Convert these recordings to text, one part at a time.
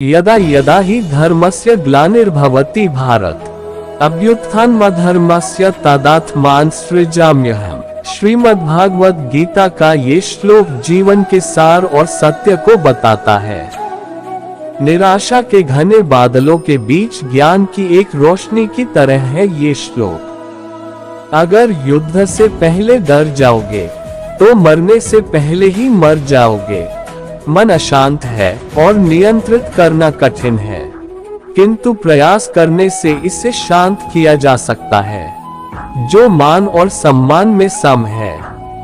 यदा यदा हि धर्मस्य ग्लानिर्भवति भारत अभ्युत्थानमधर्मस्य तदात्मान सृजाम्यहम्। श्रीमद्भागवत गीता का ये श्लोक जीवन के सार और सत्य को बताता है। निराशा के घने बादलों के बीच ज्ञान की एक रोशनी की तरह है ये श्लोक। अगर युद्ध से पहले डर जाओगे तो मरने से पहले ही मर जाओगे। मन अशांत है और नियंत्रित करना कठिन है, किंतु प्रयास करने से इसे शांत किया जा सकता है। जो मान और सम्मान में सम है,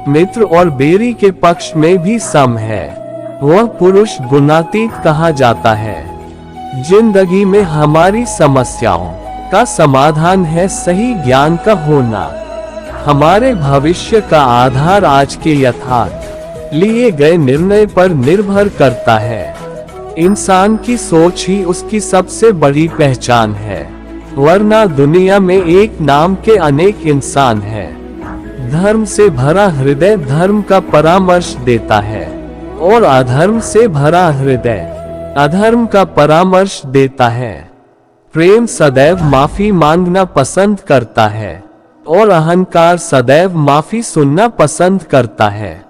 मित्र और बैरी के पक्ष में भी सम है, वह पुरुष गुणातीत कहा जाता है। जिंदगी में हमारी समस्याओं का समाधान है सही ज्ञान का होना। हमारे भविष्य का आधार आज के यथार्थ लिए गए निर्णय पर निर्भर करता है। इंसान की सोच ही उसकी सबसे बड़ी पहचान है, वरना दुनिया में एक नाम के अनेक इंसान हैं। धर्म से भरा हृदय धर्म का परामर्श देता है और अधर्म से भरा हृदय अधर्म का परामर्श देता है। प्रेम सदैव माफी मांगना पसंद करता है और अहंकार सदैव माफी सुनना पसंद करता है।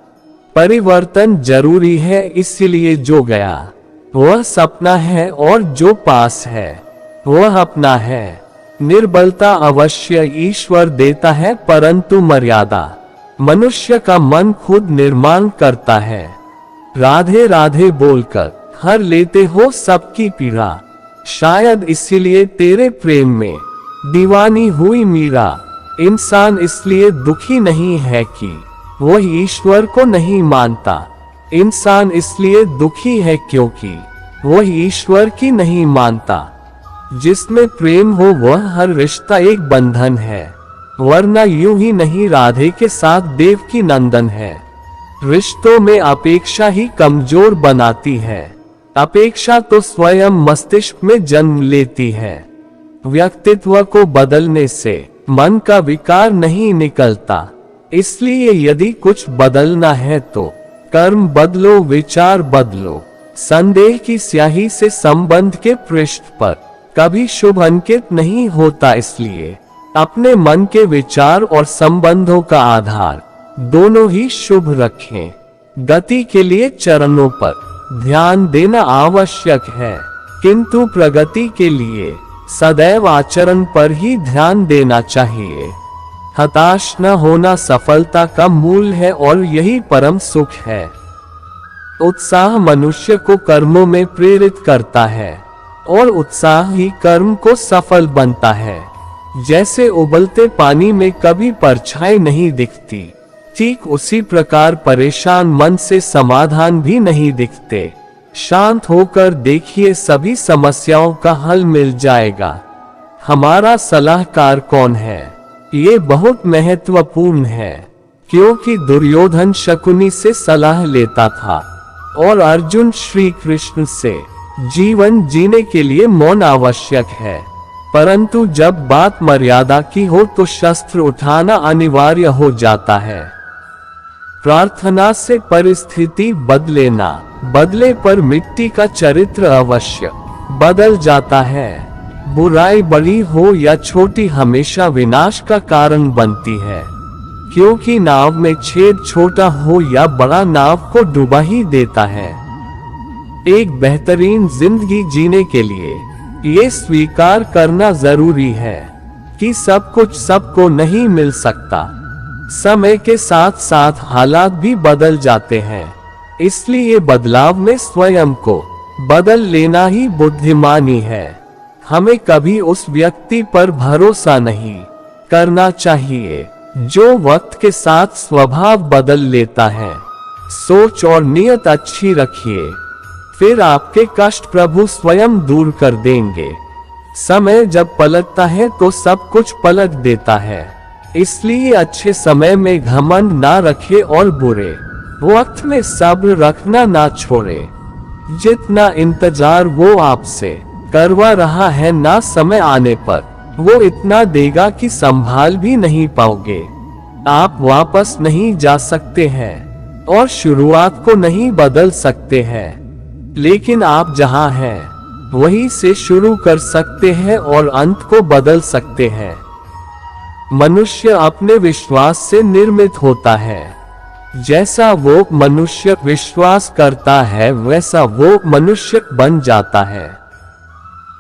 परिवर्तन जरूरी है, इसलिए जो गया वह सपना है और जो पास है वह अपना है। निर्बलता अवश्य ईश्वर देता है, परंतु मर्यादा मनुष्य का मन खुद निर्माण करता है। राधे राधे बोलकर हर लेते हो सबकी पीड़ा, शायद इसीलिए तेरे प्रेम में दीवानी हुई मीरा। इंसान इसलिए दुखी नहीं है कि वह ईश्वर को नहीं मानता, इंसान इसलिए दुखी है क्योंकि वह ईश्वर की नहीं मानता। जिसमें प्रेम हो वह हर रिश्ता एक बंधन है, वरना यूं ही नहीं राधे के साथ देव की नंदन है। रिश्तों में अपेक्षा ही कमजोर बनाती है, अपेक्षा तो स्वयं मस्तिष्क में जन्म लेती है। व्यक्तित्व को बदलने से मन का विकार नहीं निकलता, इसलिए यदि कुछ बदलना है तो कर्म बदलो, विचार बदलो। संदेह की स्याही से संबंध के पृष्ठ पर कभी शुभ अंकित नहीं होता, इसलिए अपने मन के विचार और संबंधों का आधार दोनों ही शुभ रखें। गति के लिए चरणों पर ध्यान देना आवश्यक है, किंतु प्रगति के लिए सदैव आचरण पर ही ध्यान देना चाहिए। हताश न होना सफलता का मूल है और यही परम सुख है। उत्साह मनुष्य को कर्मों में प्रेरित करता है और उत्साह ही कर्म को सफल बनता है। जैसे उबलते पानी में कभी परछाई नहीं दिखती, ठीक उसी प्रकार परेशान मन से समाधान भी नहीं दिखते। शांत होकर देखिए, सभी समस्याओं का हल मिल जाएगा। हमारा सलाहकार कौन है, ये बहुत महत्वपूर्ण है, क्योंकि दुर्योधन शकुनी से सलाह लेता था और अर्जुन श्री कृष्ण से। जीवन जीने के लिए मौन आवश्यक है, परंतु जब बात मर्यादा की हो तो शस्त्र उठाना अनिवार्य हो जाता है। प्रार्थना से परिस्थिति बदले ना बदले, पर मिट्टी का चरित्र अवश्य बदल जाता है। बुराई बड़ी हो या छोटी हमेशा विनाश का कारण बनती है, क्योंकि नाव में छेद छोटा हो या बड़ा नाव को डुबा ही देता है। एक बेहतरीन जिंदगी जीने के लिए ये स्वीकार करना जरूरी है कि सब कुछ सबको नहीं मिल सकता। समय के साथ साथ हालात भी बदल जाते हैं, इसलिए बदलाव में स्वयं को बदल लेना ही बुद्धिमानी है। हमें कभी उस व्यक्ति पर भरोसा नहीं करना चाहिए जो वक्त के साथ स्वभाव बदल लेता है। सोच और नियत अच्छी रखिए, फिर आपके कष्ट प्रभु स्वयं दूर कर देंगे। समय जब पलटता है तो सब कुछ पलट देता है, इसलिए अच्छे समय में घमंड ना रखे और बुरे वक्त में सब्र रखना ना छोड़े। जितना इंतजार वो आपसे करवा रहा है ना, समय आने पर वो इतना देगा कि संभाल भी नहीं पाओगे। आप वापस नहीं जा सकते हैं और शुरुआत को नहीं बदल सकते हैं, लेकिन आप जहां हैं वहीं से शुरू कर सकते हैं और अंत को बदल सकते हैं। मनुष्य अपने विश्वास से निर्मित होता है। जैसा वो मनुष्य विश्वास करता है वैसा वो मनुष्य बन जाता है।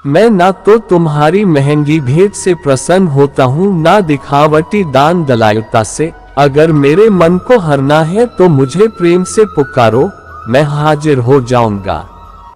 मैं ना तो तुम्हारी महंगी भेंट से प्रसन्न होता हूँ ना दिखावटी दान दलायता से। अगर मेरे मन को हरना है तो मुझे प्रेम से पुकारो, मैं हाजिर हो जाऊंगा।